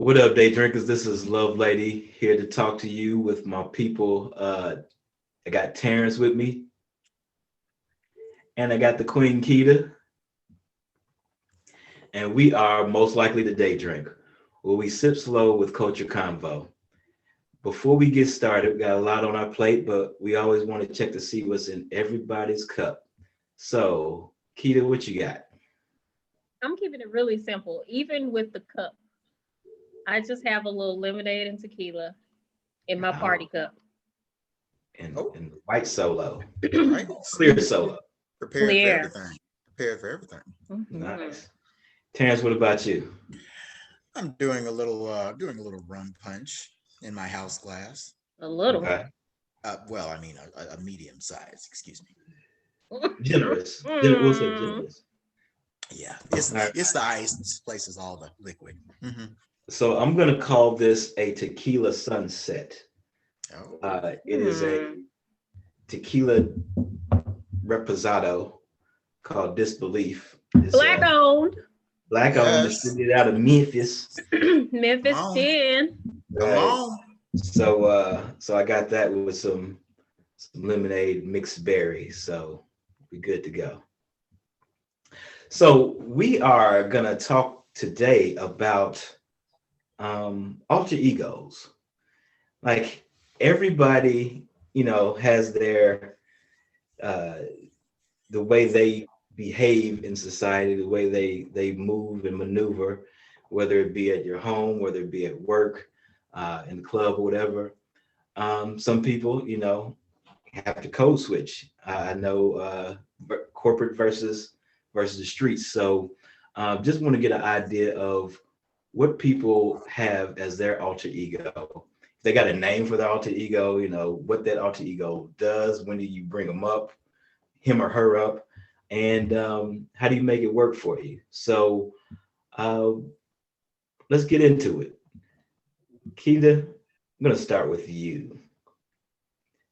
What up, day drinkers? This is Love Lady here to talk to you with my people. I got Terrence with me, and I got the Queen Keita, and we are most likely the day drink, where we sip slow with culture convo. Before we get started, we got a lot on our plate, but we always want to check to see what's in everybody's cup. So, Keita, what you got? I'm keeping it really simple. Even with the cup, I just have a little lemonade and tequila in my party Oh, cup. and white solo, Right? clear solo. Prepared for Clear. everything. Prepared for everything. Mhm. Nice. Terrence, what about you? I'm doing a little rum punch in my house glass. A little. Okay. Well, I mean a medium size, excuse me. Generous. We'll say Mm. generous. Yeah, All right. it's the ice that displaces all the liquid. So I'm gonna call this a tequila sunset. Oh, It is a tequila reposado called Disbelief. It's Black owned. black owned, yes. distributed out of Memphis. Memphis Come on. 10. Come Right. on. So I got that with some lemonade mixed berry. So we good to go. So we are gonna talk today about alter egos. Like everybody, has their uh, the way they behave in society, the way they move and maneuver, whether it be at your home, whether it be at work, in the club or whatever. Some people, have to code switch. I know corporate versus the streets. So just want to get an idea of what people have as their alter ego. If they got a name for their alter ego, what that alter ego does, when do you bring them up, him or her up, and how do you make it work for you? So uh, let's get into it. Keita, I'm going to start with you.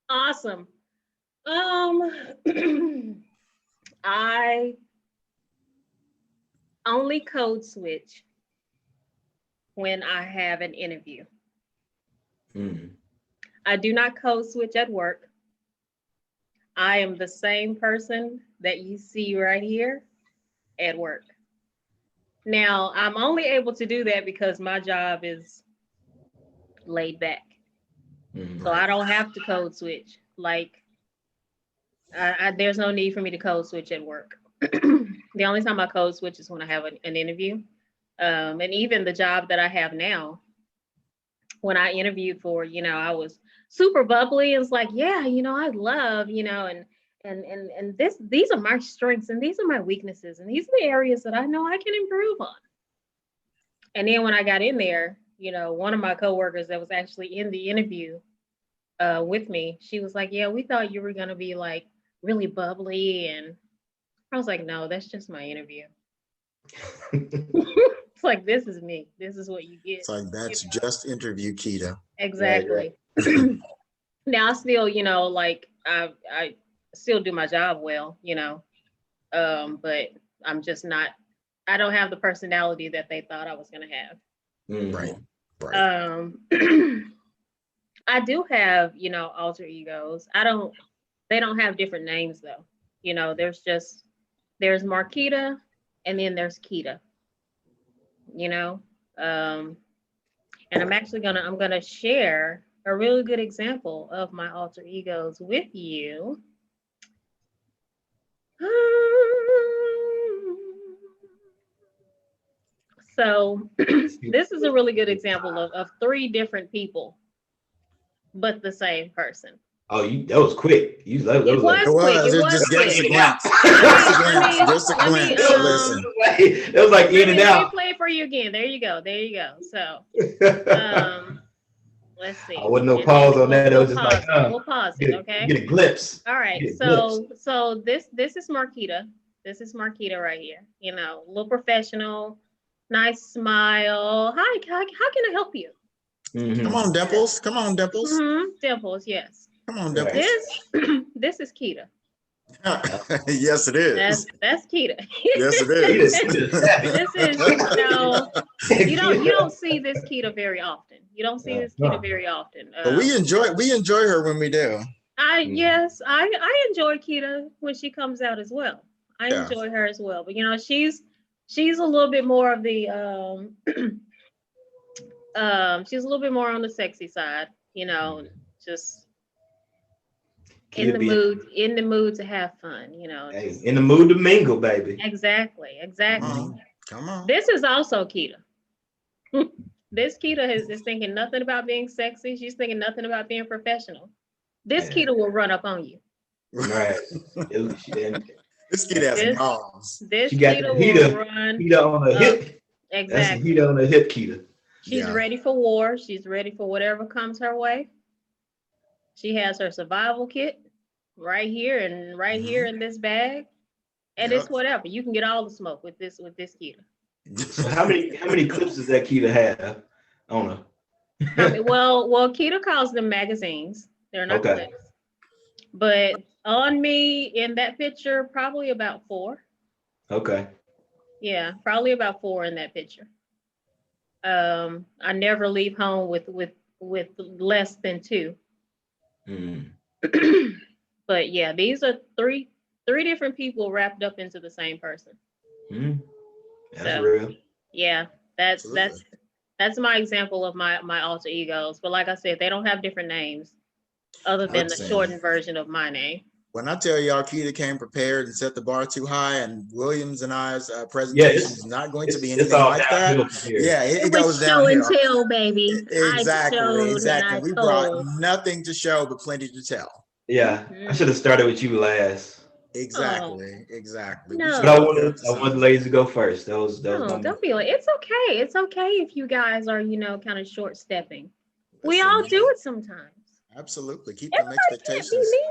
Awesome. I only code switch when I have an interview. Mm. I do not code switch at work. I am the same person that you see right here at work. Now, I'm only able to do that because my job is laid back. Mm. So I don't have to code switch. Like, there's no need for me to code switch at work. The only time I code switch is when I have an interview. And even the job that I have now, when I interviewed for, I was super bubbly. It's like, yeah, I love, and these are my strengths and these are my weaknesses and these are the areas that I know I can improve on. And then when I got in there, one of my coworkers that was actually in the interview with me, she was like, yeah, we thought you were gonna be like really bubbly, and I was like, no, that's just my interview. It's like, this is me. This is what you get. It's like that's just interview keto. Exactly. Now I still, like I still do my job well, but I'm just not. I don't have the personality that they thought I was gonna have. Right. Mhm. Right. I do have, alter egos. They don't have different names though. There's Marquita and then there's Keita, you know. Um, and I'm gonna share a really good example of my alter egos with you. So this is a really good example of three different people, but the same person. Oh, that was quick. That It was like was quick. It was Just give us a quick. glimpse. Let me- Just a let me, glimpse. Listen. that was like in and Let me out. play it for you again. There you go. There you go. So let's see. I wasn't no And pause then on that. It we'll was just pause like, it. We'll pause it, okay? get a glimpse. All right. Get a glimpse. So this is Marquita. This is Marquita right here. A little professional, nice smile. Hi, how can I help you? Mhm. Come on, Dimples. Come on, Dimples. Dimples, yes. Come on, Right. Dimples. This this is Keita. Yes, it is. That's Keita. Yes, it Keita, is. Keita savage. This is no, you don't see this Keita very often. You don't see this Keita No. very often. But we enjoy her when we do. Yes, I enjoy Keita when she comes out as well. I Yeah. enjoy her as well. But you know, she's a little bit more of the she's a little bit more on the sexy side, you know, just in Keita the be mood to have fun, you know. hey, Just in the mood to mingle, baby. exactly. Come on. This is also Keita. This Keita is thinking nothing about being sexy. She's thinking nothing about being professional. This Yeah. Keita will run up on you. Right. And This kid has This- balls. This She got Keita the will heater. run. Keita on her up. hip. That's the Exactly. heater on her hip, Keita. She's Yeah. ready for war. She's ready for whatever comes her way. She has her survival kit right here and right here in this bag. And it's Yep. whatever. You can get all the smoke with this Keita. So how many clips does that Keita have on her? Well, Keita calls them magazines. They're not Okay. clips. But on me in that picture, probably about 4. Okay. Yeah, probably about 4 in that picture. I never leave home with less than 2. Mm. But yeah, these are three different people wrapped up into the same person. Mm. That's So, real. Yeah, that's Absolutely. that's my example of my alter egos. But like I said, they don't have different names other than the Understand. shortened version of my name. When I tell y'all Keita came prepared and set the bar too high, and Williams and I's presentation is not going to be It's anything all like downhill that. from here. Yeah, it was goes show and downhill. tell, baby. Exactly, I showed exactly. and I We brought told. nothing to show, but plenty to tell. Yeah, I should have started with you last, Exactly, exactly. We No. should but I have wanted kept I wanted some. the ladies to go first. That was No, my don't be like, it's okay. It's okay if you guys are, kind of short stepping. We Listen, all man, do it sometimes. Absolutely. Keep them Everybody can't be expectations. me.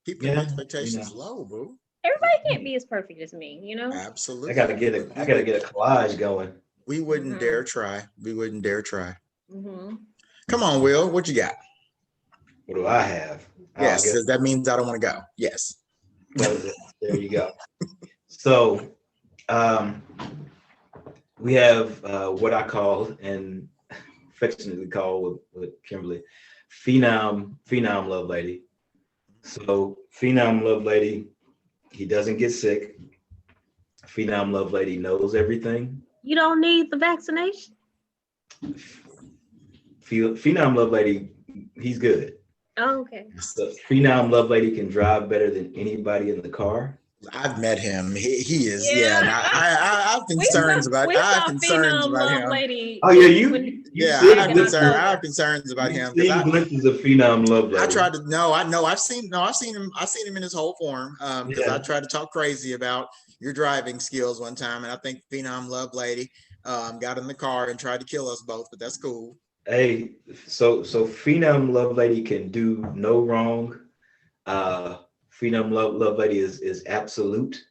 Keep them Yeah, expectations you low, boo. Everybody can't be as perfect as me, you know? Absolutely. I gotta get a collage going. We wouldn't Mhm. dare try. We wouldn't dare try. Hmm. Come on, Will. What you got? What do I have? Yes, I guess that means I don't want to go. Yes. well, there you go. So we have what I call and affectionately call with Kimberly Phenom Love Lady. So Phenom Love Lady, he doesn't get sick. Phenom Love Lady knows everything. You don't need the vaccination. Phenom Love Lady, he's good. Oh, okay. The Phenom Love Lady can drive better than anybody in the car. I've met him. He is. Yeah. Yeah. And I have concerns about. We I have saw concerns Phenom about Love him. Lady. Oh yeah, you Yeah, seen I have glimpses- concerns. I have concerns about him you've seen glimpses of Phenom Love Lady. I tried to. No, I know. I've seen him. I've seen him in his whole form. Because Yeah. I tried to talk crazy about your driving skills one time, and I think Phenom Love Lady got in the car and tried to kill us both. But that's cool. Hey, so Phenom Love Lady can do no wrong. Phenom Love Lady is absolute.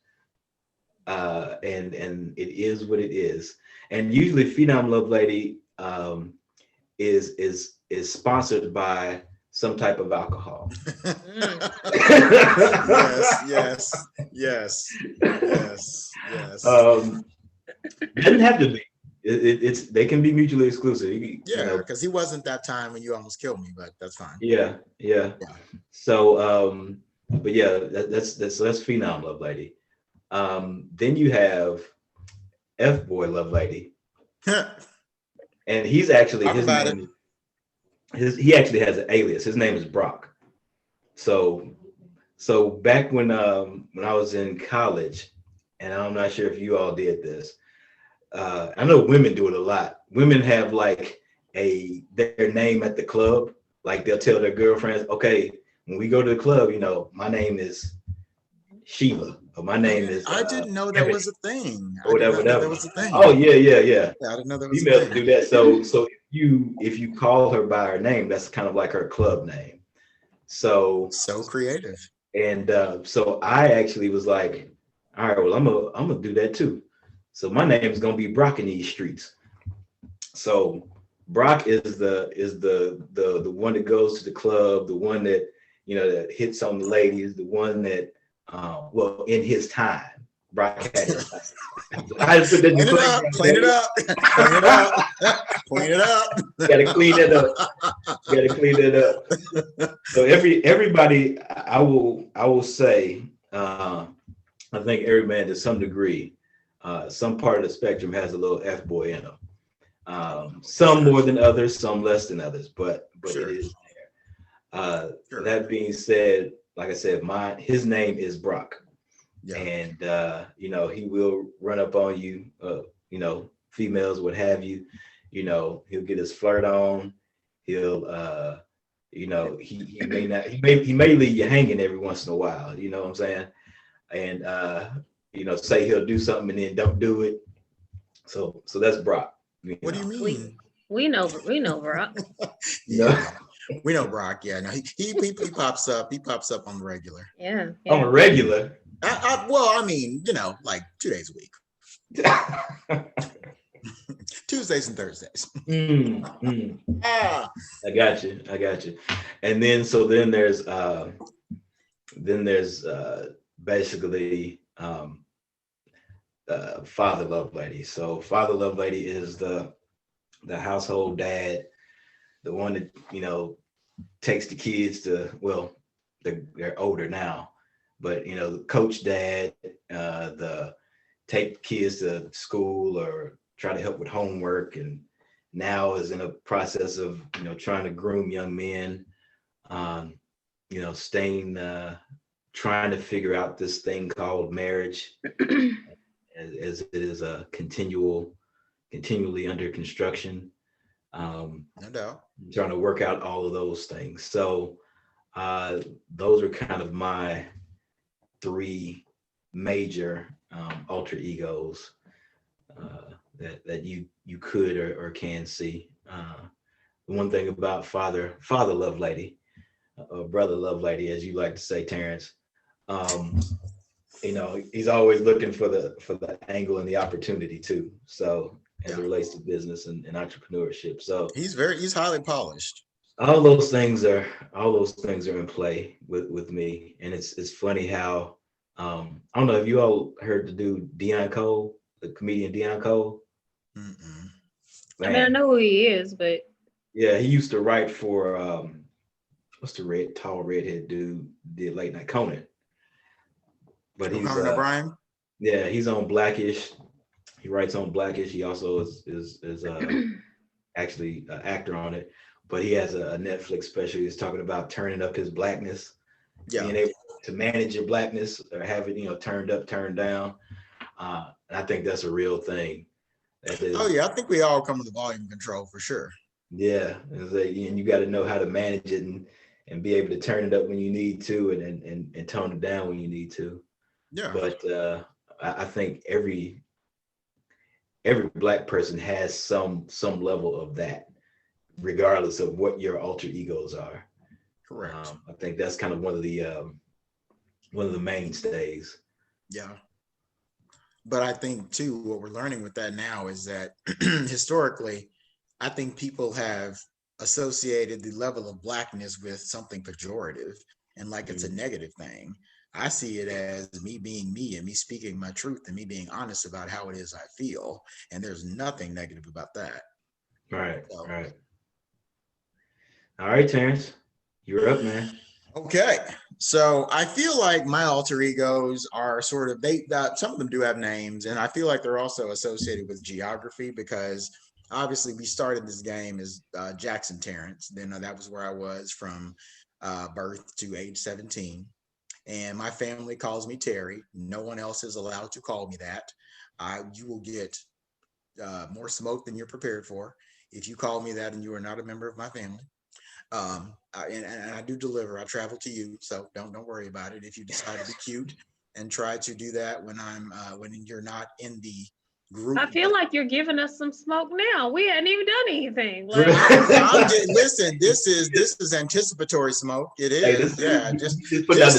And it is what it is. And usually Phenom Love Lady is sponsored by some type of alcohol. Yes. Doesn't have to be. It's they can be mutually exclusive. Yeah, because he wasn't that time when you almost killed me, but that's fine. Yeah. So but yeah, that's Phenom Love Lady. Then you have F Boy Love Lady, and he's actually he actually has an alias. His name is Brock. So back when I was in college, and I'm not sure if you all did this. I know women do it a lot. Women have like their name at the club. Like they'll tell their girlfriends, okay, when we go to the club, my name is Sheila, or my name is. I didn't know that was a thing. Whatever. That was a thing. Oh yeah. I didn't know that was a Females thing. do that. So if you call her by her name, that's kind of like her club name. So creative. And so I actually was like, all right, well, I'm gonna do that too. So my name is gonna be Brock in these streets. So Brock is the one that goes to the club, the one that that hits on the ladies, the one that well, in his time, Brock had his time. I just put that in Clean it up, clean it up, clean it up. Gotta clean it up. Gotta clean it up. So everybody, I will say, I think every man to some degree, some part of the spectrum has a little F-boy in them. Some more than others, some less than others, but Sure. it is there. Sure. That being said, like I said, his name is Brock. Yeah. And he will run up on you, females, what have you. He'll get his flirt on. He'll he may leave you hanging every once in a while, you know what I'm saying? And say he'll do something and then don't do it. So that's Brock. What do you mean? We know Brock. Yeah. We know Brock. Yeah, no, he pops up. He pops up on the regular. Yeah. On a regular. Well, I mean, like 2 days a week. Tuesdays and Thursdays. I got you. And then there's basically Father Love Lady. So Father Love Lady is the household dad, the one that takes the kids to, well, they're older now, but the coach dad, the take kids to school or try to help with homework, and now is in a process of trying to groom young men, trying to figure out this thing called marriage, as it is a continually under construction. No doubt. Trying to work out all of those things. So those are kind of my three major alter egos that you could or can see. The one thing about Father Love Lady, or Brother Love Lady, as you like to say, Terrence, he's always looking for the angle and the opportunity too. So as it relates to business and entrepreneurship. So he's highly polished. All those things are in play with me. And it's funny how I don't know if you all heard the dude Deon Cole, the comedian Deon Cole. I mean, I know who he is, but yeah, he used to write for what's the tall redhead dude did Late Night Conan. But he's O'Brien. Yeah, he's on Blackish. He writes on Blackish. He also is actually an actor on it. But he has a Netflix special. He's talking about turning up his blackness, being able to manage your blackness or have it, turned up, turned down. And I think that's a real thing. Oh yeah, I think we all come with volume control for sure. Yeah, and you got to know how to manage it and be able to turn it up when you need to, and tone it down when you need to. Yeah. But I think every Black person has some level of that, regardless of what your alter egos are. Correct. I think that's kind of one of the mainstays. Yeah. But I think too, what we're learning with that now is that historically, I think people have associated the level of Blackness with something pejorative and like it's a negative thing. I see it as me being me and me speaking my truth and me being honest about how it is I feel. And there's nothing negative about that. Right. So. Right. All right, Terrence, you're up, man. Okay. So I feel like my alter egos are sort of, some of them do have names, and I feel like they're also associated with geography, because obviously we started this game as Jackson Terrence. Then that was where I was from birth to age 17. And my family calls me Terry. No one else is allowed to call me that. You will get more smoke than you're prepared for if you call me that and you are not a member of my family. And I do deliver. I travel to you, so don't worry about it. If you decide to be cute and try to do that when you're not in the group. I feel like you're giving us some smoke now. We hadn't even done anything. Like, listen, this is anticipatory smoke. It is. Just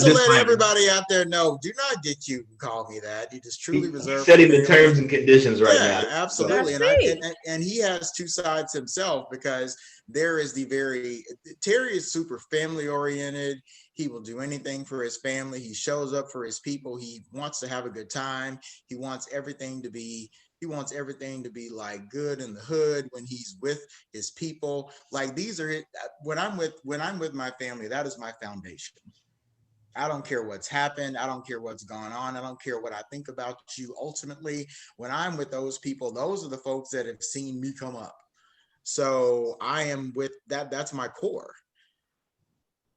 to let everybody out there know, do not get cute and call me that. You just truly reserve. Setting the terms and conditions right now. Yeah, absolutely. And he has two sides himself, because there is Terry is super family oriented. He will do anything for his family. He shows up for his people. He wants to have a good time. He wants everything to be like good in the hood when he's with his people. Like these are when I'm with my family, that is my foundation. I don't care what's happened. I don't care what's gone on. I don't care what I think about you. Ultimately, when I'm with those people, those are the folks that have seen me come up. So I am with that. That's my core.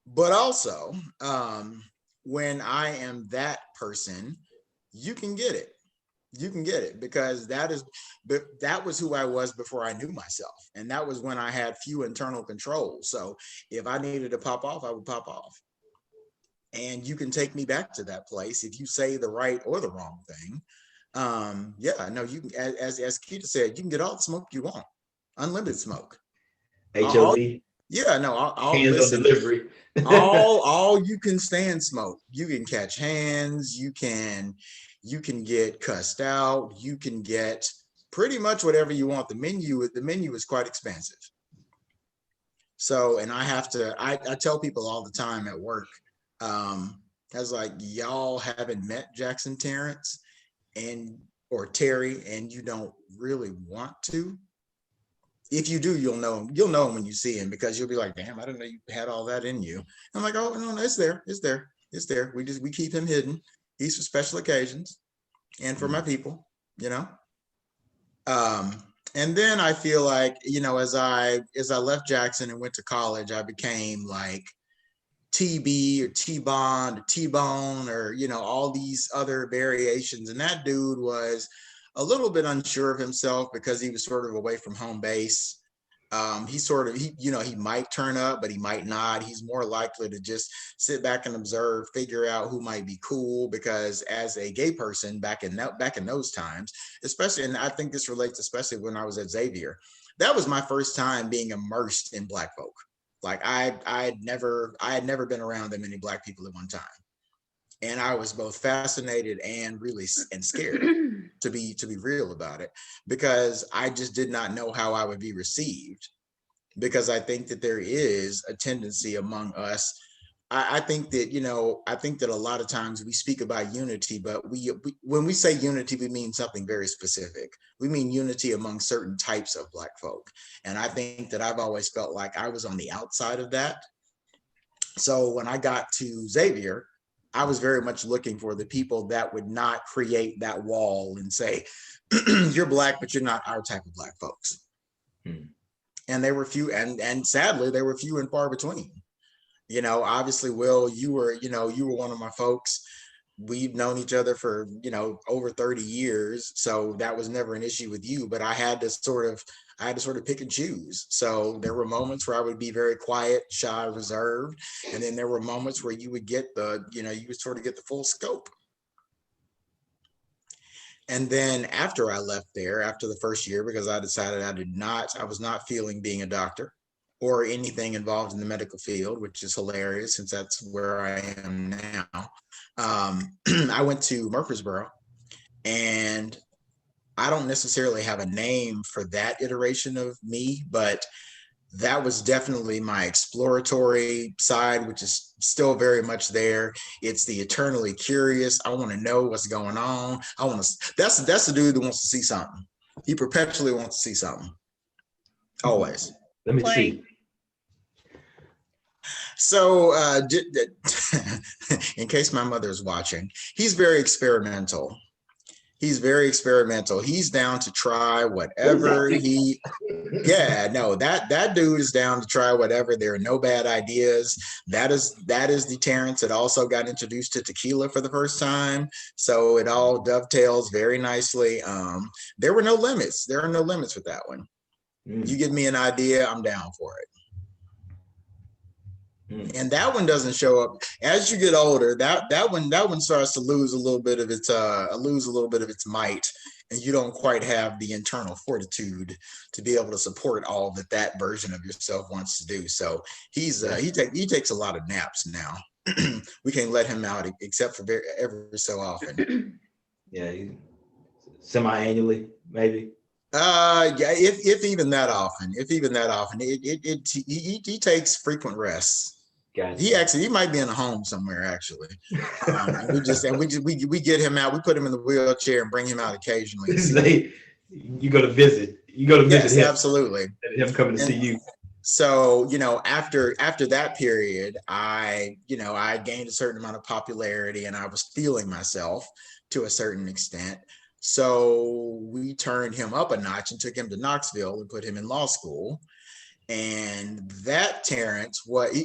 But also, when I am that person, you can get it. You can get it because that was who I was before I knew myself. And that was when I had few internal controls. So if I needed to pop off, I would pop off. And you can take me back to that place if you say the right or the wrong thing. Yeah, no, you can, as Keita said, you can get all the smoke you want, unlimited smoke. HOD. Yeah, no, I'll hands listen. on delivery. all you can stand smoke. You can catch hands. You can get cussed out. You can get pretty much whatever you want. The menu is quite expansive. So, and I tell people all the time at work, I was like, y'all haven't met Jackson Terrence or Terry, and you don't really want to. If you do, you'll know him when you see him, because you'll be like, damn, I didn't know you had all that in you. I'm like, oh no, it's there. We keep him hidden. He's for special occasions and for my people, you know. And then I feel like, you know, as I left Jackson and went to college, I became like TB or T-Bond or T-Bone or, you know, all these other variations. And that dude was a little bit unsure of himself because he was sort of away from home base. He might turn up, but he might not. He's more likely to just sit back and observe, figure out who might be cool, because as a gay person back in those times, especially, and I think this relates especially when I was at Xavier, that was my first time being immersed in Black folk. Like I had never been around that many Black people at one time. And I was both fascinated and scared to be real about it, because I just did not know how I would be received. Because I think that there is a tendency among us. I think that a lot of times we speak about unity, but when we say unity, we mean something very specific. We mean unity among certain types of Black folk. And I think that I've always felt like I was on the outside of that. So when I got to Xavier, I was very much looking for the people that would not create that wall and say, you're Black, but you're not our type of Black folks. And they were few, and sadly, they were few and far between. You know, obviously, Will, you were one of my folks. We've known each other for, over 30 years. So that was never an issue with you, but I had to sort of pick and choose. So there were moments where I would be very quiet, shy, reserved. And then there were moments where you would get you would sort of get the full scope. And then after I left there, after the first year, because I decided I was not feeling being a doctor or anything involved in the medical field, which is hilarious since that's where I am now. I went to Murfreesboro, and I don't necessarily have a name for that iteration of me, but that was definitely my exploratory side, which is still very much there. It's the eternally curious. I want to know what's going on. That's the dude that wants to see something. He perpetually wants to see something. Always. Let me see. So, in case my mother is watching, he's very experimental. He's down to try whatever that dude is down to try whatever. There are no bad ideas. That is the Terrence that also got introduced to tequila for the first time. So it all dovetails very nicely. There were no limits. There are no limits with that one. You give me an idea, I'm down for it. And that one doesn't show up as you get older. That one starts to lose a little bit of its might, and you don't quite have the internal fortitude to be able to support all that version of yourself wants to do. So he takes a lot of naps now. We can't let him out except for every so often. Yeah, semi-annually, maybe. If even that often. He takes frequent rests. Gotcha. He might be in a home somewhere actually. We get him out. We put him in the wheelchair and bring him out occasionally. You go to visit. You go to visit Yes, him. absolutely. And him coming to see you. So, after that period, I gained a certain amount of popularity and I was feeling myself to a certain extent. So we turned him up a notch and took him to Knoxville and put him in law school. And that Terrence,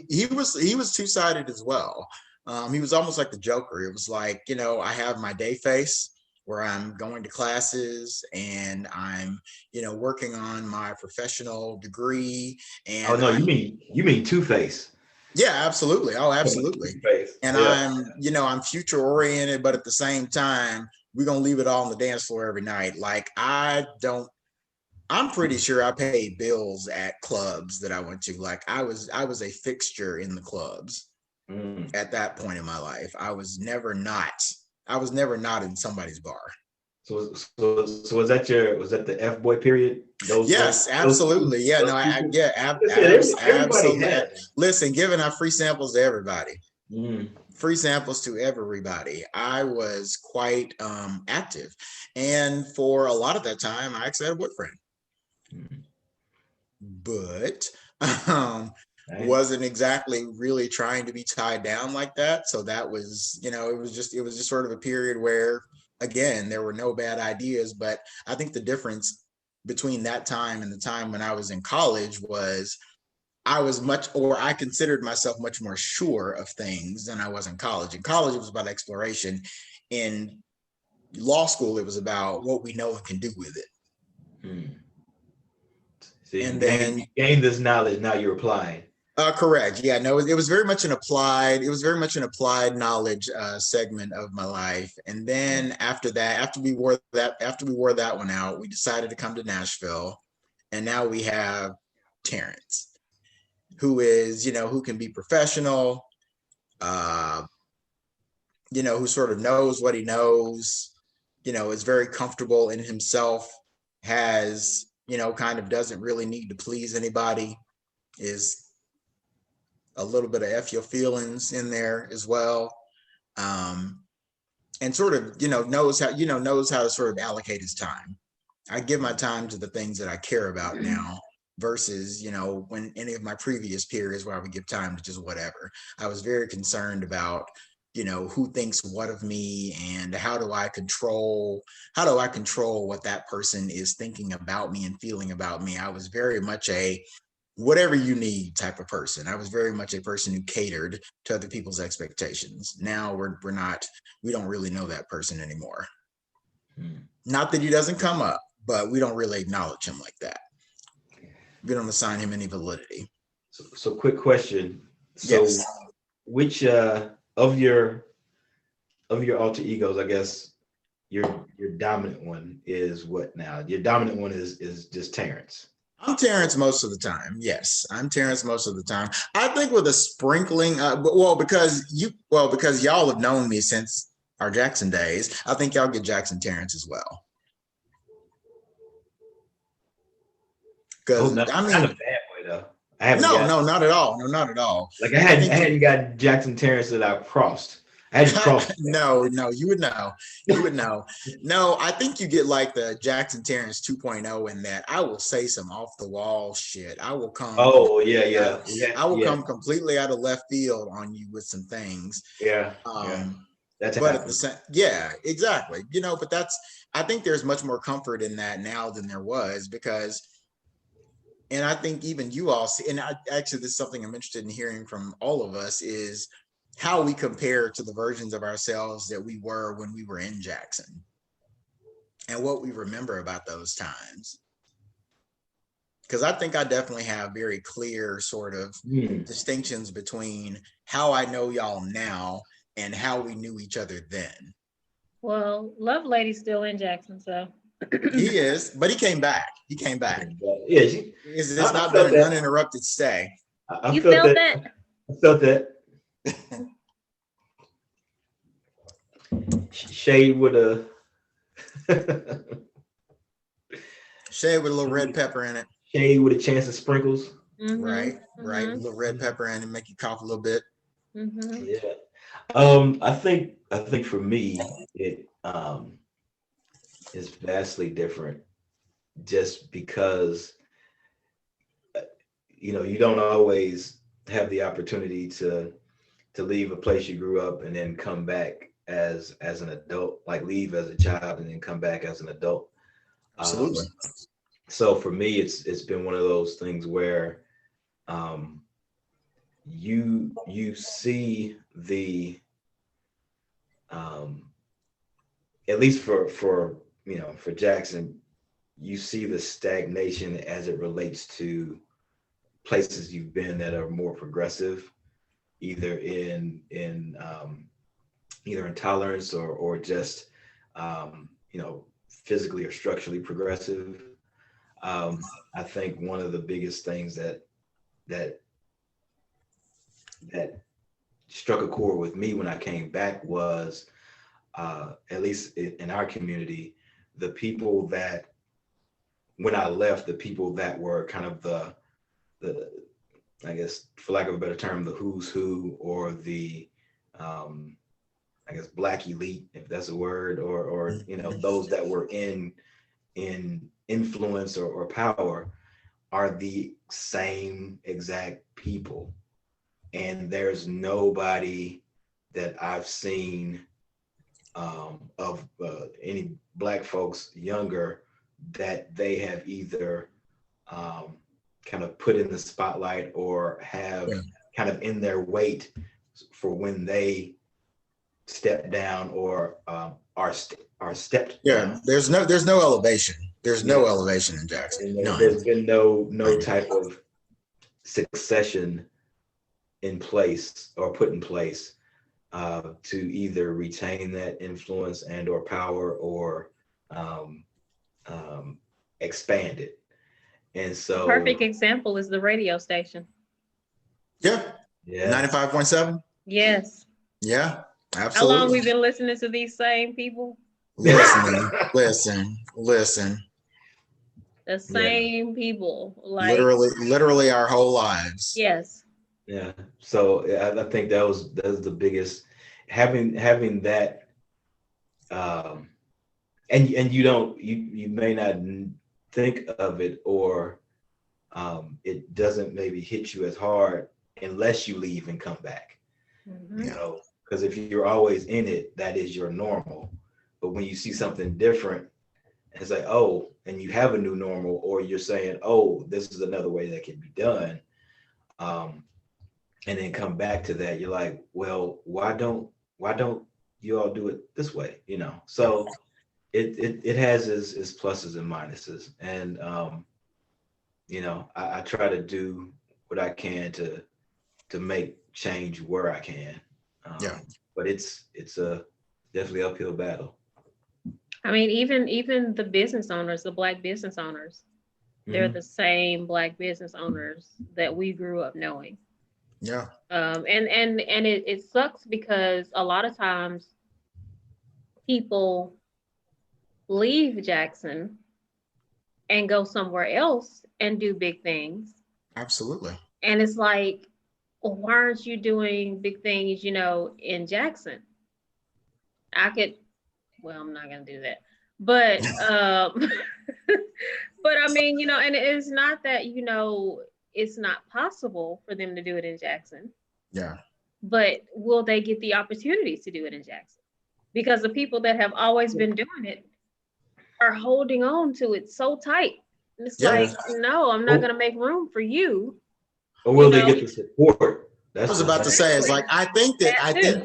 he was two-sided as well. He was almost like the Joker. It was like, I have my day face where I'm going to classes and I'm, working on my professional degree. And oh no, you mean Two-Face. Yeah, absolutely. Oh, absolutely. Two-Face. And yeah. I'm future oriented, but at the same time, we're gonna leave it all on the dance floor every night. Like I'm pretty sure I paid bills at clubs that I went to. Like I was a fixture in the clubs at that point in my life. I was never not in somebody's bar. So was that the F boy period? Yes, absolutely. Absolutely. Listen, giving out free samples to everybody. Free samples to everybody. I was quite active, and for a lot of that time, I actually had a boyfriend, but wasn't exactly really trying to be tied down like that. So that was, it was just sort of a period where, again, there were no bad ideas, but I think the difference between that time and the time when I was in college was I considered myself much more sure of things than I was in college. In college, it was about exploration. In law school, it was about what we know and can do with it. So and then you gain this knowledge, now you're applying. Correct. Yeah, no, it was very much an applied knowledge segment of my life. And then after we wore that one out, we decided to come to Nashville. And now we have Terrence, who is, who can be professional, who sort of knows what he knows, is very comfortable in himself, has, kind of doesn't really need to please anybody, is a little bit of F your feelings in there as well. And sort of, knows how to sort of allocate his time. I give my time to the things that I care about now versus, when any of my previous periods where I would give time to just whatever. I was very concerned about, who thinks what of me and how do I control what that person is thinking about me and feeling about me. I was very much a whatever you need type of person. I was very much a person who catered to other people's expectations. Now we don't really know that person anymore. Not that he doesn't come up, but we don't really acknowledge him like that. We don't assign him any validity. So quick question. So yes. Which of your alter egos, I guess your dominant one is what now? Your dominant one is just Terrence. I'm Terrence most of the time. Yes, I'm Terrence most of the time. I think with a sprinkling, because y'all have known me since our Jackson days, I think y'all get Jackson Terrence as well. Because not in a bad way though. No, not at all. No, not at all. Like I hadn't got Jackson Terrence that I crossed. I had crossed. No, you would know. You would know. No, I think you get like the Jackson Terrence 2.0 in that I will say some off the wall shit. I will come. Oh yeah. I will come completely out of left field on you with some things. Yeah. That's but at the same, yeah, exactly. But I think there's much more comfort in that now than there was because. And I think even you all see, and actually this is something I'm interested in hearing from all of us is how we compare to the versions of ourselves that we were when we were in Jackson and what we remember about those times. Because I think I definitely have very clear sort of distinctions between how I know y'all now and how we knew each other then. Well, Love Lady's still in Jackson, so. He is, but he came back. Yeah, it's not been an uninterrupted stay. You felt that? I felt that. Shade with a little red pepper in it. Shade with a chance of sprinkles. Right, right. A Mhm. little red pepper in and make you cough a little bit. Mhm. Yeah. I think for me, it is vastly different just because you don't always have the opportunity to leave a place you grew up and then come back as an adult, like leave as a child and then come back as an adult. Um, Absolutely. so for me, it's been one of those things where um, you see the um, at least for Jackson, you see the stagnation as it relates to places you've been that are more progressive, either in tolerance or just physically or structurally progressive. Um, I think one of the biggest things that that struck a chord with me when I came back was at least in our community, the people that when I left, the people that were kind of the I guess for lack of a better term, the who's who or the um, I guess black elite, if that's a word, or Mhm. those that were in influence or power are the same exact people. And there's nobody that I've seen of any black folks younger that they have either um, kind of put in the spotlight or have Yeah. kind of in their weight for when they step down or are stepped Yeah. down. There's no elevation. There's no Yeah, elevation in Jackson. and None. there's been no None. type of succession in place or put in place to either retain that influence and or power or um, um, expand it. And A so, perfect example is the radio station. Yeah. yeah, 95.7. Yes. Yeah. How long Absolutely. we've been listening to these same people? Listening. Listen. The yeah, same people. Like, Literally our whole lives. yes. yeah. So I think that was the biggest having that, um, and you may not think of it or it doesn't maybe hit you as hard unless you leave and come back. Mhm. Yeah. Because if you're always in it, that is your normal. But when you see something different, it's like, oh, and you have a new normal, or you're saying, oh, this is another way that can be done. Um, and then come back to that, you're like, well, why don't you all do it this way? So it has its pluses and minuses. And I try to do what I can to make change where I can. Yeah. But it's a definitely uphill battle. I mean, even the business owners, the black business owners, they're Hmm. the same black business owners that we grew up knowing. Yeah. And it sucks because a lot of times people leave Jackson and go somewhere else and do big things. Absolutely. And it's like, well, why aren't you doing big things, in Jackson? I could, well, I'm not gonna do that. But but I mean, and it's not that, it's not possible for them to do it in Jackson, Yeah. but will they get the opportunities to do it in Jackson? Because the people that have always been doing it are holding on to it so tight. And it's Yeah. like, Yeah. no, I'm not Or, gonna make room for you, or you will they know. get the support? I That's was the about to thing. say is Exactly. like I That think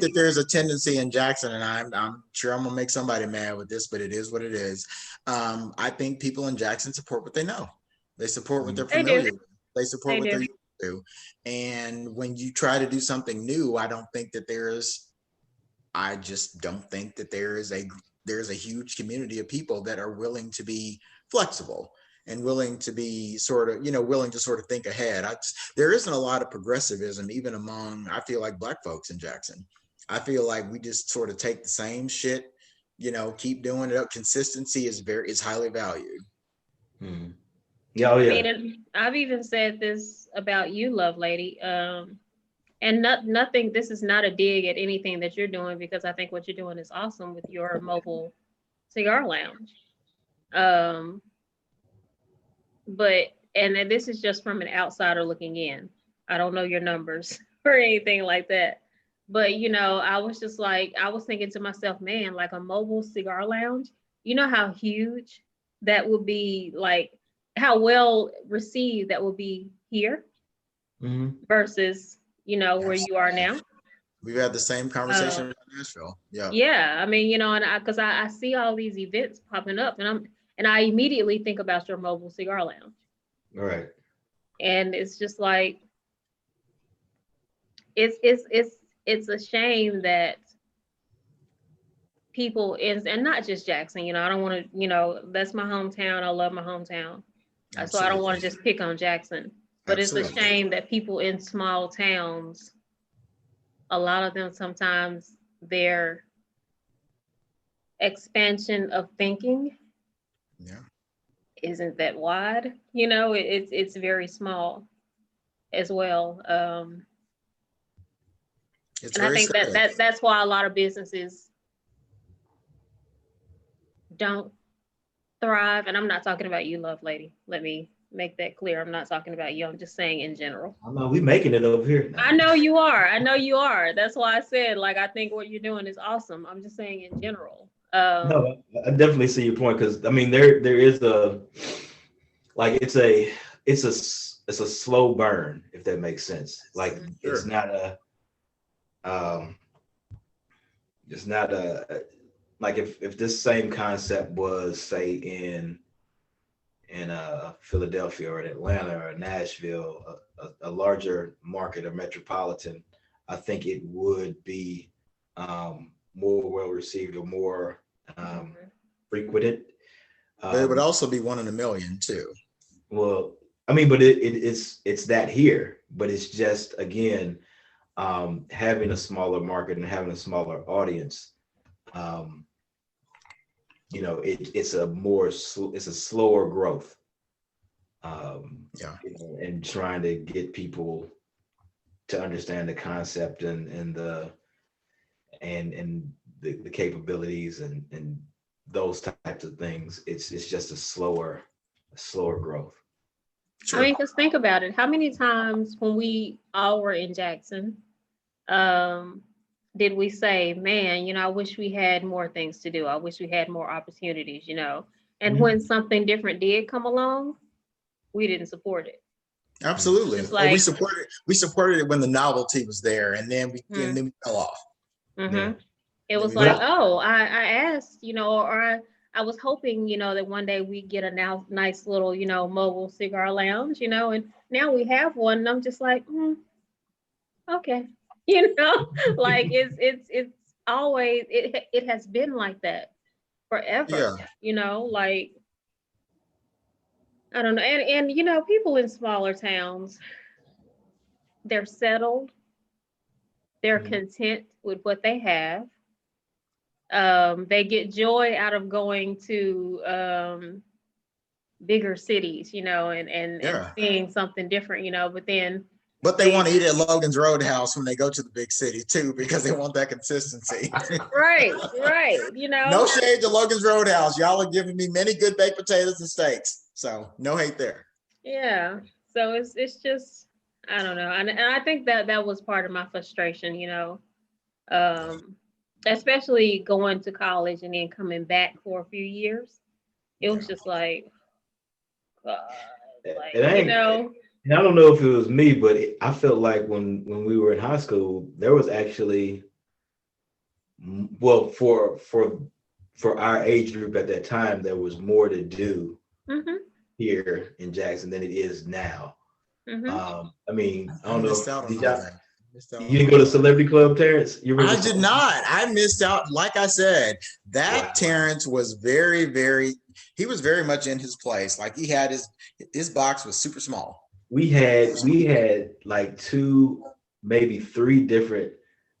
too. that there's a tendency in Jackson, and I'm sure I'm gonna make somebody mad with this, but it is what it is. I think people in Jackson support what they know. They support what they're They do. familiar with. They support They what they're do. used to. And when you try to do something new, I just don't think that there's a huge community of people that are willing to be flexible and willing to be willing to sort of think ahead. There isn't a lot of progressivism even among, I feel like, black folks in Jackson. I feel like we just sort of take the same shit, keep doing it up. Consistency is highly valued. Mhm. Yeah, oh I yeah. mean, and I've even said this about you, love lady. And nothing, this is not a dig at anything that you're doing, because I think what you're doing is awesome with your mobile cigar lounge. Um, but, and then this is just from an outsider looking in. I don't know your numbers or anything like that. But, I was just like, I was thinking to myself, man, like a mobile cigar lounge, you know how huge that would be, like how well received that would be here Hmm. versus, where you are Absolutely. now. We've had the same conversation Um, in Nashville. Yeah. yeah, I mean, and because I see all these events popping up, and I immediately think about your mobile cigar lounge. Right. And it's just like, it's a shame that people and not just Jackson, I don't want to, that's my hometown. I love my hometown. So I don't want Absolutely. to just pick on Jackson, but it's a Absolutely. shame that people in small towns, a lot of them sometimes their expansion of thinking Yeah. isn't that wide. It's very small as well. It's And I very think that, sad. that's why a lot of businesses don't thrive. And I'm not talking about you, love lady. Let me make that clear. I'm not talking about you. I'm just saying in general. I know we making it over here I now. know you are. I know you are. That's why I said, like, I think what you're doing is awesome. I'm just saying in general. No, I definitely see your point because I mean there is a like it's a slow burn if that makes sense. Like it's Sure. not a um it's not a like if this same concept was say in Philadelphia or in Atlanta or Nashville, a larger market or metropolitan, I think it would be more well received or more Mhm. frequented. But it would Um, also be 1 in a million too. well, I mean, but it's that here, but it's just again having a smaller market and having a smaller audience. Um, it's a slower growth. Yeah. And trying to get people to understand the concept and the capabilities and those types of things. It's just a slower growth. I mean, Sure. just think about it. How many times when we all were in Jackson, um, did we say, man, I wish we had more things to do. I wish we had more opportunities. And Mhm. when something different did come along, we didn't support it. Absolutely. It's Or we like, supported it when the novelty was there, and then we fell off. mm-hmm. Yeah, It Then was we but like, fell. I, oh, I asked, or I was hoping, that one day we get a now nice little, mobile cigar lounge, and now we have one, and I'm just like, okay, like it's always it has been like that Yeah. forever, like I don't know, and people in smaller towns, they're settled, they're Mhm. content with what they have. They get joy out of going to bigger cities, and Yeah. seeing something different, but then But they they want to eat at Logan's Roadhouse when they go to the big city too, because they want that consistency. right, right, No shade to Logan's Roadhouse. Y'all are giving me many good baked potatoes and steaks. So no hate there. yeah. So it's just I don't know, and I think that was part of my frustration, Yeah. um, especially going to college and then coming back for a few years. It was Yeah. just like, God, like and I ain't, and I don't know if it was me, but I felt like when we were in high school, there was actually well for our age group at that time, there was more to do hmm here in Jackson than it is now. hmm I mean, I I don't know missed if out on did all y'all that. Missed out you on didn't all go to that. Celebrity Club, Terrence? You remember I did Celebrity? not. I missed out. Like I said, that Wow. Terrence was very, very, he was very much in his place. Like he had his box was super small. We had like two, maybe three different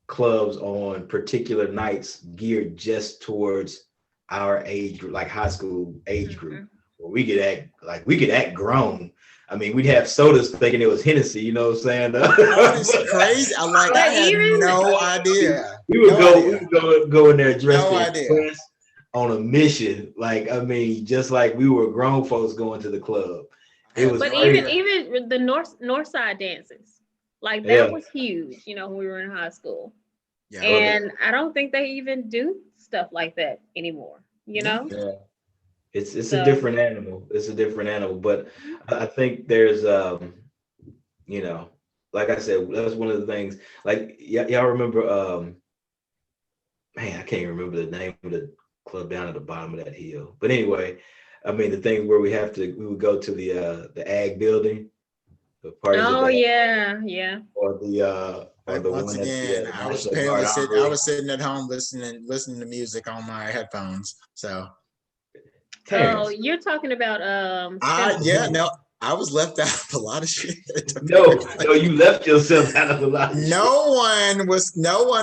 clubs on particular nights geared just towards our age group, like high school age group. we could act grown. I mean, we'd have sodas thinking it was Hennessy, you know what I'm saying? Oh, it's crazy. I had no idea. We would go in there dressed No in idea. dress on a mission. Like, I mean, just like we were grown folks going to the club. It was But crazy. even the north side dances, like that was huge, you know, when we were in high school. Yeah. And I don't think they even do stuff like that anymore, you know? Yeah. It's a different animal. It's a different animal. But I think there's you know, like I said, that's one of the things. Like y'all remember man, I can't even remember the name of the club down at the bottom of that hill. But anyway, I mean the thing where we would go to the ag building, the parties. Oh yeah. Or the once again, I was sitting at home listening to music on my headphones. So oh, you're talking about I was left out of a lot of shit. No, you left yourself out of a lot of no one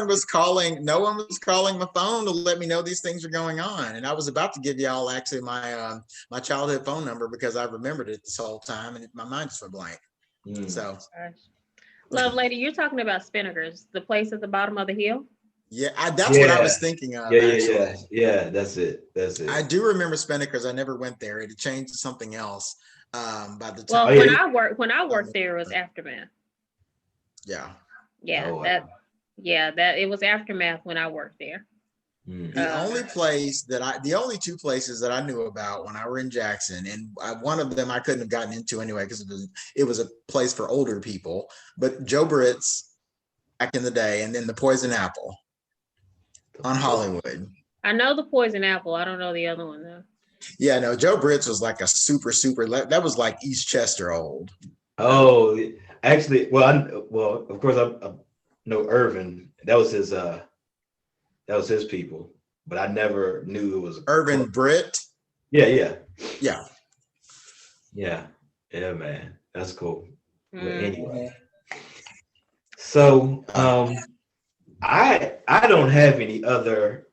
was calling my phone to let me know these things are going on. And I was about to give y'all actually my my childhood phone number because I remembered it this whole time and my mind just went blank. So Love Lady, you're talking about Spinnaker's, the place at the bottom of the hill? Yeah, that's what I was thinking of. Yeah, that's it. I do remember Spinnaker's. I never went there. It changed to something else by the time. Well, when I worked there, it was Aftermath. Yeah. Yeah, it was Aftermath when I worked there. The only two places that I knew about when I were in Jackson, and one of them I couldn't have gotten into anyway because it was a place for older people, but Joe Britt's back in the day, and then the Poison Apple on Hollywood. I know the Poison Apple. I don't know the other one though. Yeah, no, Joe Britt's was like a super, that was like East Chester old. Oh, actually, of course I know Irvin. That was his people, but I never knew it was Irvin Britt. Yeah, man, that's cool. But anyway, so I don't have any other.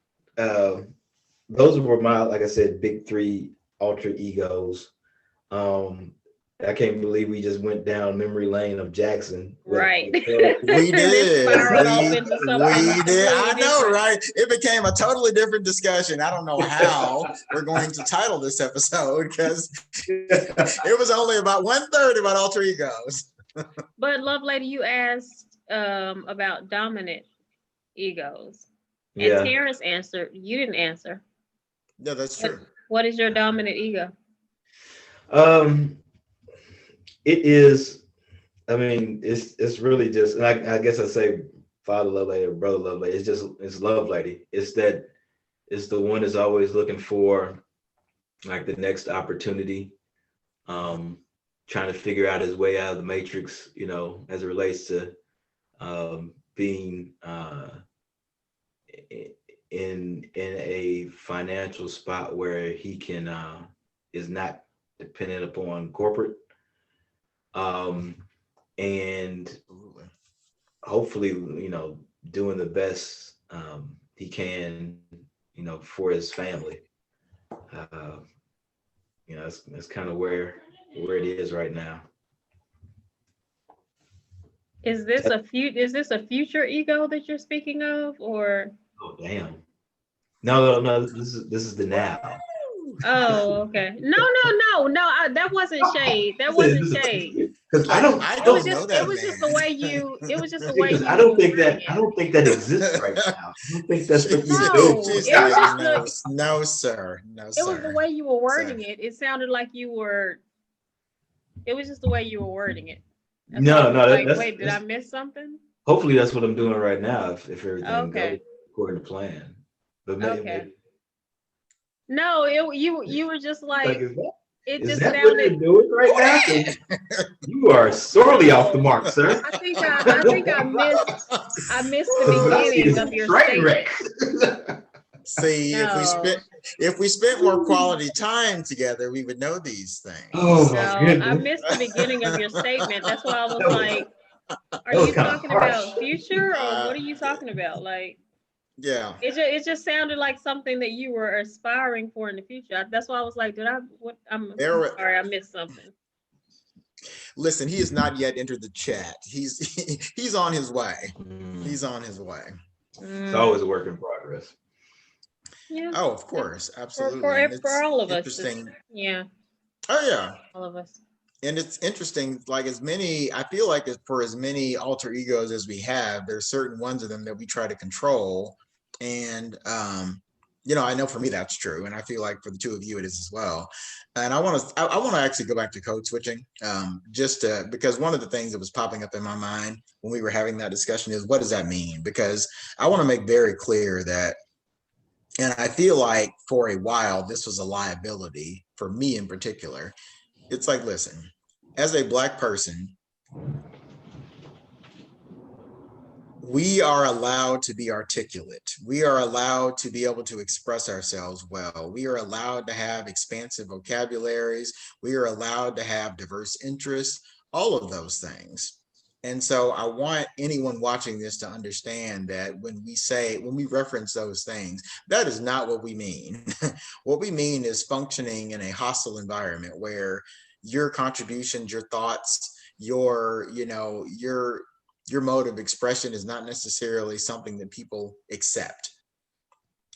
Those were my, like I said, big three alter egos. I can't believe we just went down memory lane of Jackson. Right. We did. I know, right? It became a totally different discussion. I don't know how we're going to title this episode because it was only about 1/3 about alter egos. But Love Lady, you asked about dominant egos. And Terrence answered. You didn't answer. Yeah, that's true. What is your dominant ego? It is, I mean, it's really just, and I guess I say father love lady or brother love lady. It's love lady. It's the one that's always looking for like the next opportunity, trying to figure out his way out of the matrix, you know, as it relates to being in a financial spot where he can is not dependent upon corporate. And hopefully, you know, doing the best he can, you know, for his family. You know, that's kind of where it is right now. Is this a future ego that you're speaking of, or? Oh damn! No. This is the now. Oh, okay. No. That wasn't shade. That wasn't shade. Because I don't know that. It was just the way you. It was just the way you. I don't think that exists right now. I don't think that's what you do. No, sir. It was the way you were wording it. It sounded like you were. It was just the way you were wording it. No. Wait, did I miss something? Hopefully, that's what I'm doing right now. If everything goes according to plan. But maybe. No, you were just like it is just that sounded. What you're doing right now? You are sorely off the mark, sir. I think I missed the beginning of your statement. See, if we spent more quality time together, we would know these things. Oh my goodness. I missed the beginning of your statement. That's why I was like, are you talking about future or what are you talking about? Like, Yeah. It just sounded like something that you were aspiring for in the future. That's why I was like, I'm sorry, I missed something. Listen, he has not yet entered the chat. He's on his way. He's on his way. It's always a work in progress. Yeah. Oh, of course, absolutely. For all of us. Interesting. Yeah. Oh yeah. All of us. And it's interesting, like I feel like for as many alter egos as we have, there's certain ones of them that we try to control. And I know for me that's true. And I feel like for the two of you it is as well. And I want to actually go back to code switching, because one of the things that was popping up in my mind when we were having that discussion is, what does that mean? Because I want to make very clear that, and I feel like for a while this was a liability for me in particular. It's like, listen, as a Black person, we are allowed to be articulate. We are allowed to be able to express ourselves well. We are allowed to have expansive vocabularies. We are allowed to have diverse interests, all of those things. And so I want anyone watching this to understand that when we reference those things, that is not what we mean. What we mean is functioning in a hostile environment where your contributions, your thoughts, your mode of expression is not necessarily something that people accept.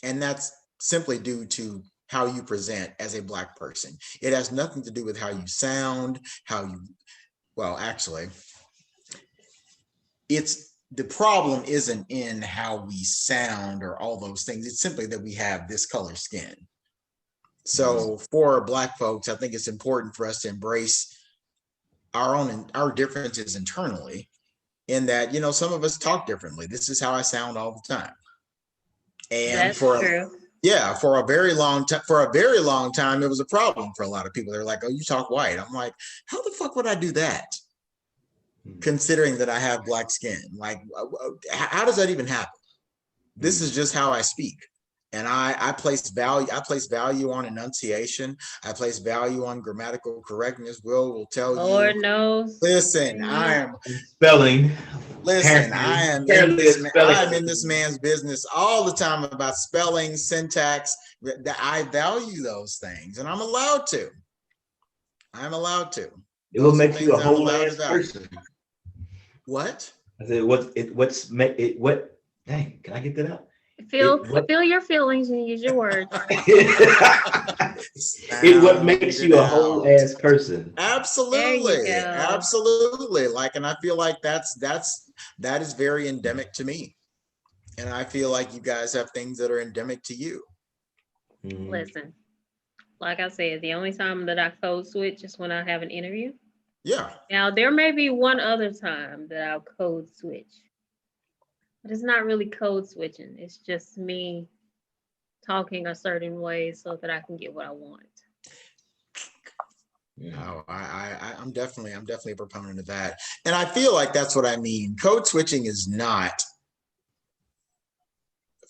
And that's simply due to how you present as a Black person. It has nothing to do with how you sound, the problem isn't in how we sound or all those things. It's simply that we have this color skin. So for Black folks, I think it's important for us to embrace our differences internally, in that, some of us talk differently. This is how I sound all the time. And that's true. For a very long time, it was a problem for a lot of people. They're like, oh, you talk white. I'm like, how the fuck would I do that? Considering that I have Black skin, like, how does that even happen? This is just how I speak. And I place value on enunciation. I place value on grammatical correctness. Will tell you. Lord knows. Listen, I am spelling. Listen, I am in this man's business all the time about spelling, syntax. I value those things, and I'm allowed to. It will make you a whole ass person. What? I said, dang, can I get that out? Feel your feelings and use your words. What makes you a whole ass person. Absolutely. Like, and I feel like that is very endemic to me. And I feel like you guys have things that are endemic to you. Listen, like I said, the only time that I code switch is when I have an interview. Yeah. Now there may be one other time that I'll code switch. But it's not really code switching. It's just me talking a certain way so that I can get what I want. No, I'm definitely a proponent of that. And I feel like that's what I mean. Code switching is not,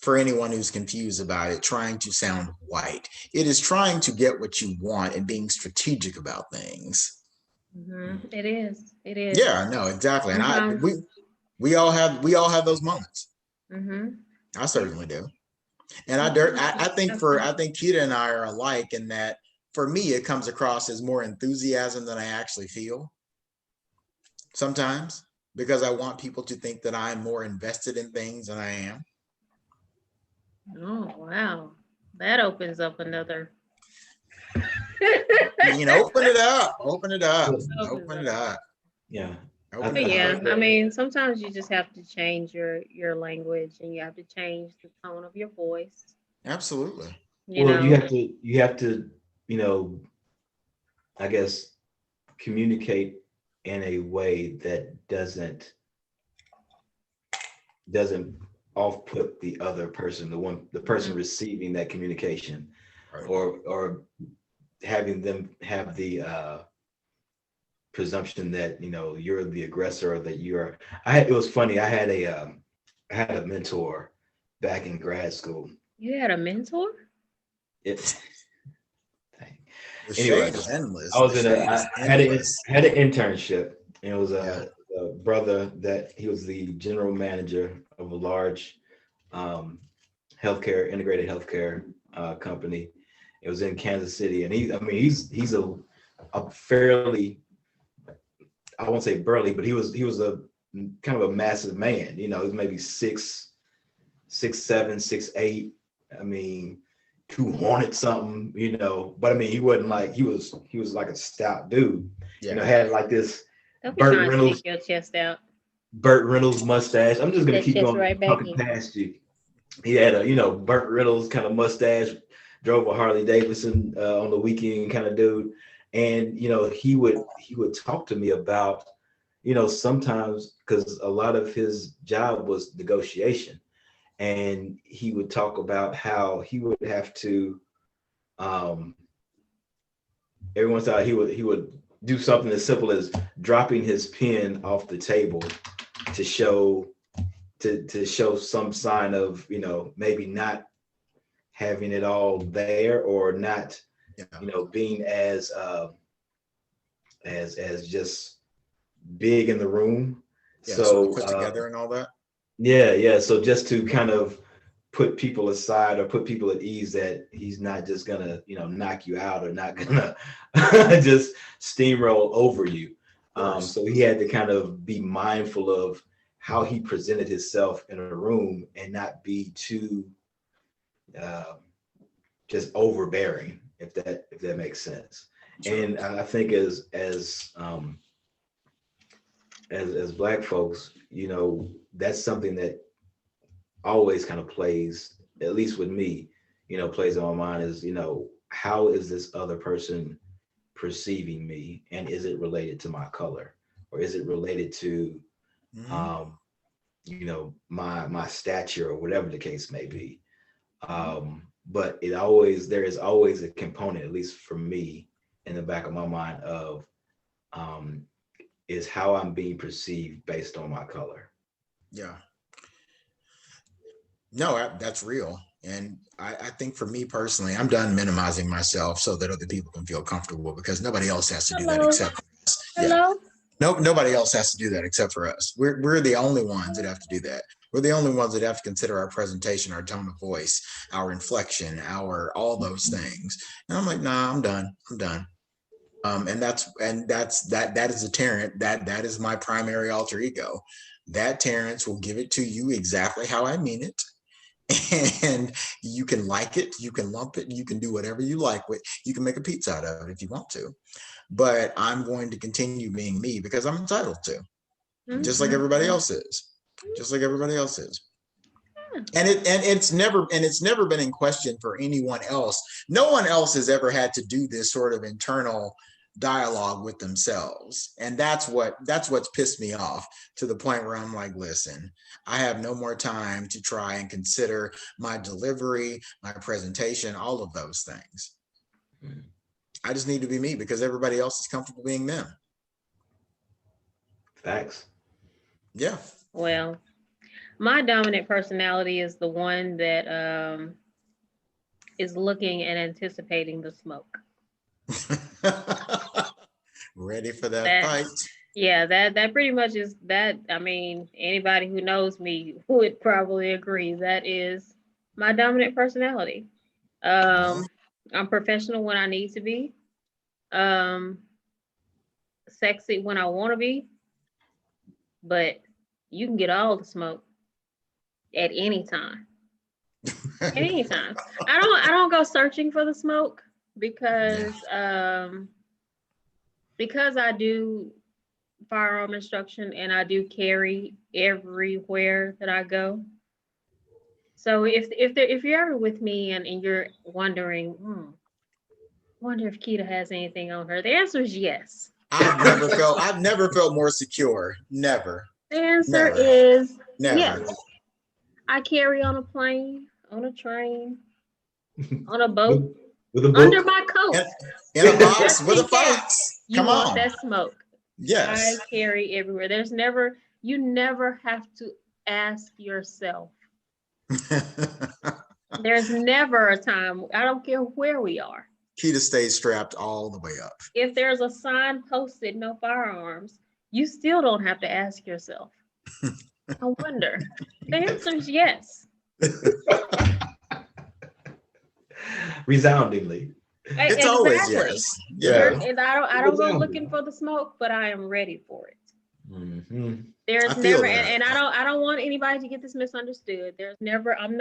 for anyone who's confused about it, trying to sound white. It is trying to get what you want and being strategic about things. It is. Yeah, no, exactly. And we all have those moments. I certainly do. And I think Keita and I are alike in that, for me, it comes across as more enthusiasm than I actually feel sometimes, because I want people to think that I'm more invested in things than I am. Oh, wow. That opens up another. Open it up. Yeah. I mean, sometimes you just have to change your language, and you have to change the tone of your voice. Absolutely. You have to, I guess, communicate in a way that doesn't off-put the other person, the person receiving that communication, right, or having them have the presumption that you're the aggressor, or that you're. It was funny. I had a mentor back in grad school. You had a mentor? Anyway, I was I had an internship, and it was a brother that he was the general manager of a large healthcare, integrated healthcare company. It was in Kansas City, and he's a fairly, I won't say burly, but he was a kind of a massive man. You know, he was maybe 6'7", 6'8". I mean, 200 something. You know, but I mean, he wasn't like he was like a stout dude. Yeah. You know, had like this Don't be Burt trying to Reynolds. stick your chest out. Burt Reynolds mustache. I'm just gonna That keep shit's going right back talking in. past you. He had a, Burt Reynolds kind of mustache, drove a Harley Davidson on the weekend kind of dude. And, he would talk to me about, sometimes, because a lot of his job was negotiation. And he would talk about how he would have to, every once in a while, he would do something as simple as dropping his pen off the table to show some sign of, maybe not having it all there, or not, being as just big in the room. Yeah, so put together and all that. Yeah. So just to kind of put people aside or put people at ease that he's not just gonna, knock you out, or not gonna just steamroll over you. So he had to kind of be mindful of how he presented himself in a room and not be too just overbearing, if that makes sense. Sure. And I think as Black folks, that's something that always kind of plays, at least with me, plays on my mind, is, how is this other person perceiving me, and is it related to my color, or is it related to my stature, or whatever the case may be. But there is always a component, at least for me, in the back of my mind of is how I'm being perceived based on my color. Yeah. No, that's real. And I think for me personally, I'm done minimizing myself so that other people can feel comfortable, because nobody else has to do that except for us. Hello? Yeah. Nobody else has to do that except for us. We're the only ones that have to do that. We're the only ones that have to consider our presentation, our tone of voice, our inflection, all those things. And I'm like, nah, I'm done. And that is a Terrence. That is my primary alter ego. That Terrence will give it to you exactly how I mean it. And you can like it, you can lump it, you can do whatever you like with. You can make a pizza out of it if you want to. But I'm going to continue being me because I'm entitled to. Just like everybody else is. And it's never been in question for anyone else. No one else has ever had to do this sort of internal dialogue with themselves. And that's what's pissed me off, to the point where I'm like, listen, I have no more time to try and consider my delivery, my presentation, all of those things. I just need to be me because everybody else is comfortable being them. Facts. Yeah. Well, my dominant personality is the one that is looking and anticipating the smoke. Ready for that fight. Yeah, that pretty much is that. I mean, anybody who knows me would probably agree that is my dominant personality. I'm professional when I need to be. Sexy when I want to be. But you can get all the smoke at any time. At any time. I don't go searching for the smoke because I do firearm instruction and I do carry everywhere that I go. So if you're ever with me and you're wondering, wonder if Keita has anything on her, the answer is yes. I've never felt more secure. Never. The answer is never. Yes. I carry on a plane, on a train, on a boat, with a book, under my coat, in a box with a fox. You want that smoke? Yes. I carry everywhere. You never have to ask yourself. There's never a time, I don't care where we are. Keita stays strapped all the way up. If there's a sign posted, no firearms, you still don't have to ask yourself. I wonder. The answer is yes. Resoundingly. It's always Exactly. yes. Yeah. And I don't go Resounding. looking for the smoke, but I am ready for it. Mhm. There's I feel never, that. and I don't want anybody to get this misunderstood. There's never, I'm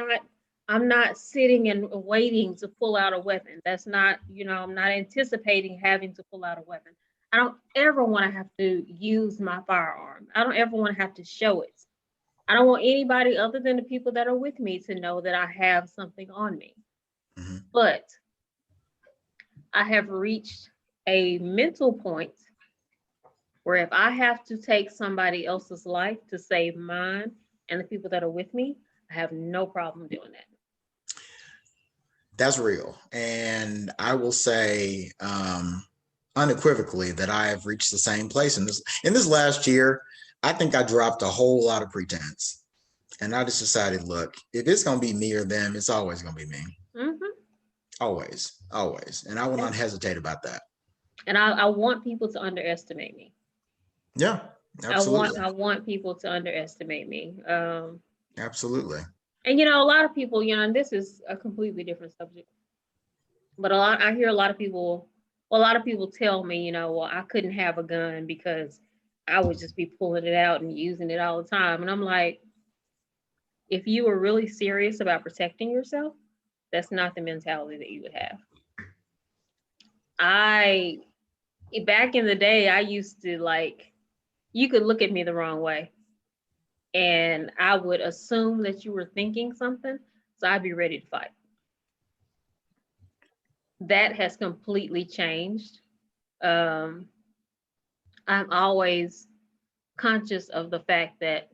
not sitting and waiting to pull out a weapon. That's not, I'm not anticipating having to pull out a weapon. I don't ever want to have to use my firearm. I don't ever want to have to show it. I don't want anybody other than the people that are with me to know that I have something on me. Mhm. But I have reached a mental point where if I have to take somebody else's life to save mine and the people that are with me, I have no problem doing that. That's real. And I will say unequivocally that I have reached the same place in this last year. I think I dropped a whole lot of pretense. And I just decided, look, if it's going to be me or them, it's always going to be me. Mm-hmm. Always, always. And I will not hesitate about that. And I want people to underestimate me. Yeah, absolutely. I want people to underestimate me. Absolutely. And a lot of people, and this is a completely different subject, but I hear a lot of people tell me, well, I couldn't have a gun because I would just be pulling it out and using it all the time. And I'm like, if you were really serious about protecting yourself, that's not the mentality that you would have. Back in the day, I used to you could look at me the wrong way and I would assume that you were thinking something. So I'd be ready to fight. That has completely changed. I'm always conscious of the fact that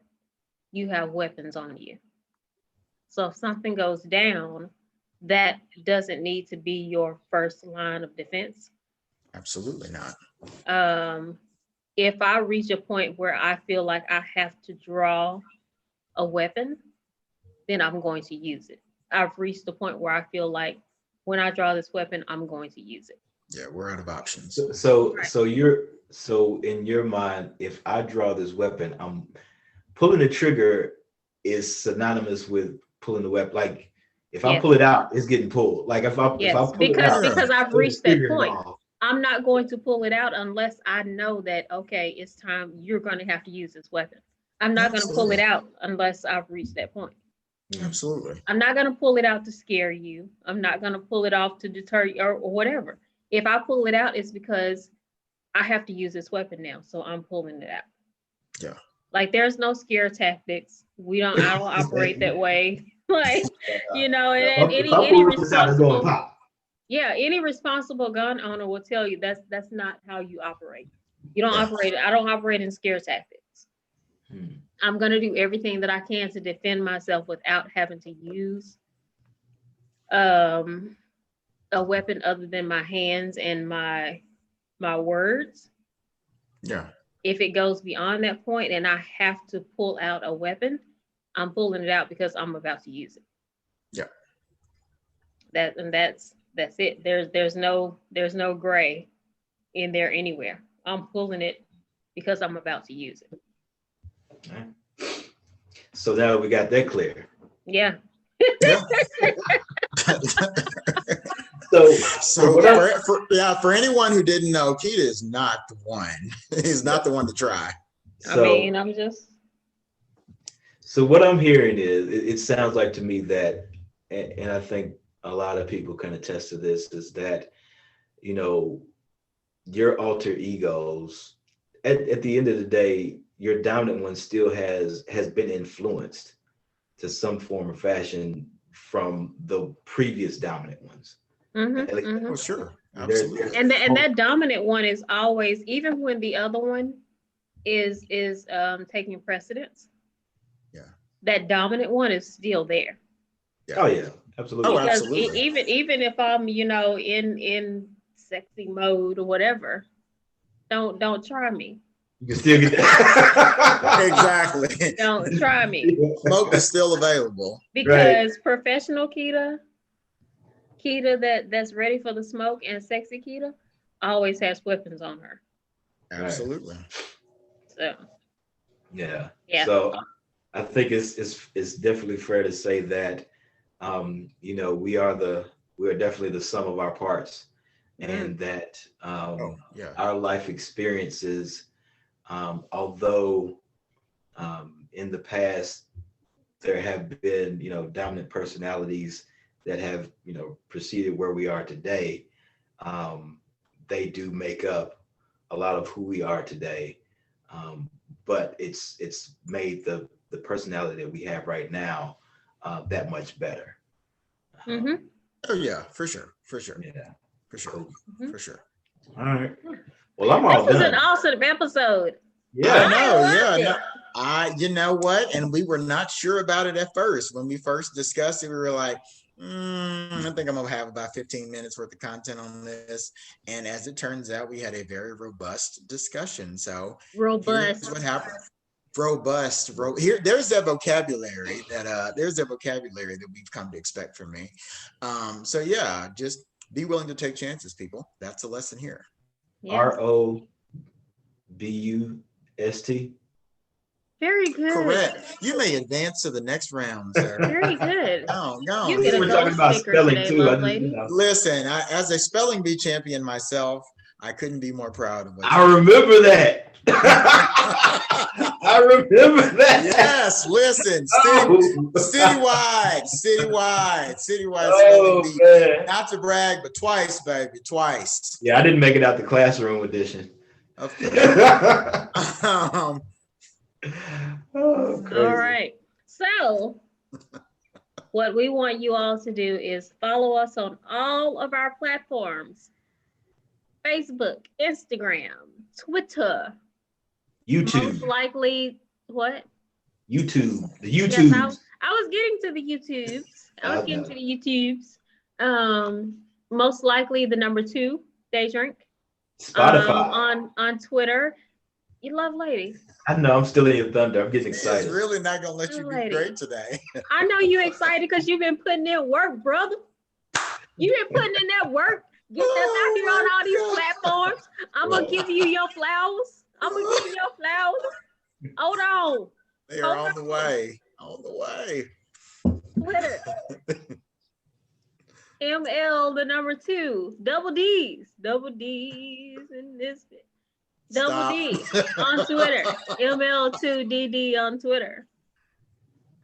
you have weapons on you. So if something goes down, that doesn't need to be your first line of defense. Absolutely not. If I reach a point where I feel like I have to draw a weapon, then I'm going to use it. I've reached the point where I feel like when I draw this weapon, I'm going to use it. Yeah, we're out of options. So in your mind, if I draw this weapon, I'm pulling the trigger is synonymous with pulling the weapon. Like if I pull it out, it's getting pulled. Like if I pull it out, because I've reached that point. off. I'm not going to pull it out unless I know that, okay, it's time, you're going to have to use this weapon. I'm not going to pull it out unless I've reached that point. Absolutely. I'm not going to pull it out to scare you. I'm not going to pull it off to deter you or whatever. If I pull it out, it's because I have to use this weapon now. So I'm pulling it out. Yeah. Like there's no scare tactics. I don't operate that way. Like, any responsible, any responsible gun owner will tell you that's not how you operate. You don't operate. I don't operate in scare tactics. I'm going to do everything that I can to defend myself without having to use a weapon other than my hands and my words. Yeah. If it goes beyond that point and I have to pull out a weapon, I'm pulling it out because I'm about to use it. Yeah. That's it. There's no gray in there anywhere. I'm pulling it because I'm about to use it. Okay. So now we got that clear. Yeah. Yeah. For anyone who didn't know, Keita is not the one. He's not the one to try. I'm just. So what I'm hearing is, it sounds like to me that, and I think a lot of people can attest to this, is that, your alter egos, at the end of the day, your dominant one still has been influenced to some form or fashion from the previous dominant ones. Oh, sure. Absolutely. And that dominant one is always, even when the other one is taking precedence. Yeah. That dominant one is still there. Yeah. Oh yeah, absolutely. Oh, because absolutely. even if I'm, in sexy mode or whatever, don't try me. You can still get that. Exactly. Don't try me. Smoke is still available. Because professional Keita that's ready for the smoke, and sexy Keita always has weapons on her. Absolutely. So. Yeah. Yeah. So I think it's definitely fair to say that, we are the we're definitely the sum of our parts, and that Yeah. our life experiences, although in the past there have been, dominant personalities that have, preceded where we are today, they do make up a lot of who we are today. But it's made the personality that we have right now that much better. Mm-hmm. Oh yeah, for sure. Yeah. Cool. Mhm. For sure. All right. Well, I'm all This was done. an awesome episode. Yeah. I know, I yeah. loved it. No, you know what? And we were not sure about it at first. When we first discussed it, we were like, I think I'm gonna have about 15 minutes worth of content on this. And as it turns out, we had a very robust discussion. So Robust. here's what happened. Robust. Here, there's that vocabulary that we've come to expect from me. So yeah, just be willing to take chances, people. That's a lesson here. Yes. ROBUST. Very good. Correct. You may advance to the next round, sir. Very good. Go You on. get a We're gold talking about sticker spelling today, too. love lady. Listen, as a spelling bee champion myself, I couldn't be more proud of what I remember that. I remember that. Yes, listen, citywide Oh, spelling bee. man. Not to brag, but twice, baby, twice. Yeah, I didn't make it out the classroom edition. Of course. Oh, crazy. All right. So, what we want you all to do is follow us on all of our platforms: Facebook, Instagram, Twitter. YouTube. Most likely, what? YouTube. The Yes, YouTube. I was getting to the YouTubes. I was I getting know. to the YouTubes. Most likely the number 2, Day Drink. Spotify. On Twitter. You love lady. I know, I'm still in your thunder. I'm getting It's excited. really not gonna let you do Lady. great today. I know you excited because you've been putting in work, brother. You've been putting in that work. Get us out here on all these platforms. I'm gonna give you your flowers. Hold on. They are on the way. On the way. Twitter. ML the number 2. Double D's in this bit. Double D on Twitter. ML2DD on Twitter.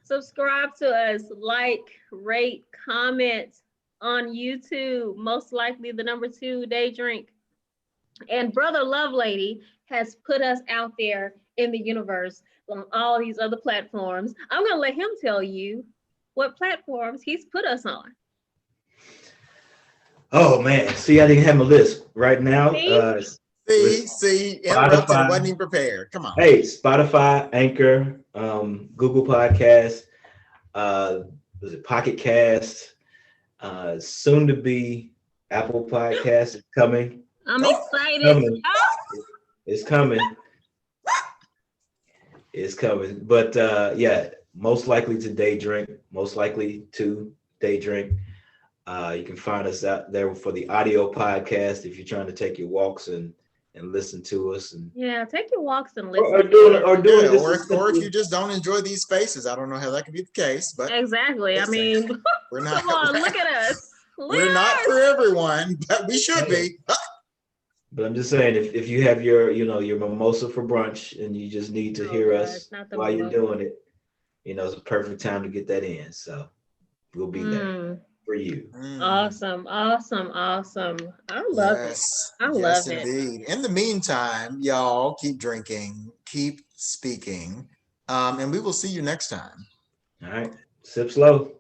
Subscribe to us, like, rate, comment on YouTube. Most likely the number 2, Day Drink. And Brother Love Lady has put us out there in the universe on all these other platforms. I'm going to let him tell you what platforms he's put us on. Oh man, see, I didn't have my list right now. See, interrupted, wasn't even prepared. Come on. Hey, Spotify, Anchor, Google Podcasts, was it Pocket Cast, soon to be Apple Podcast is coming. I'm excited. Coming. It's coming. It's coming. But yeah, most likely to Day Drink. Most likely to Day Drink. You can find us out there for the audio podcast if you're trying to take your walks and listen to us. And Yeah, take your walks and listen. or doing Yeah, this. or if you just don't enjoy these spaces, I don't know how that could be the case, but Exactly. I mean, we're not. come on, look at us. We're not for everyone, but we should be. But I'm just saying, if you have your mimosa for brunch and you just need to hear us while you're doing it, it's a perfect time to get that in. So we'll be there for you. Awesome. I love it. I love it. Indeed. In the meantime, y'all keep drinking, keep speaking, and we will see you next time. All right. Sip slow.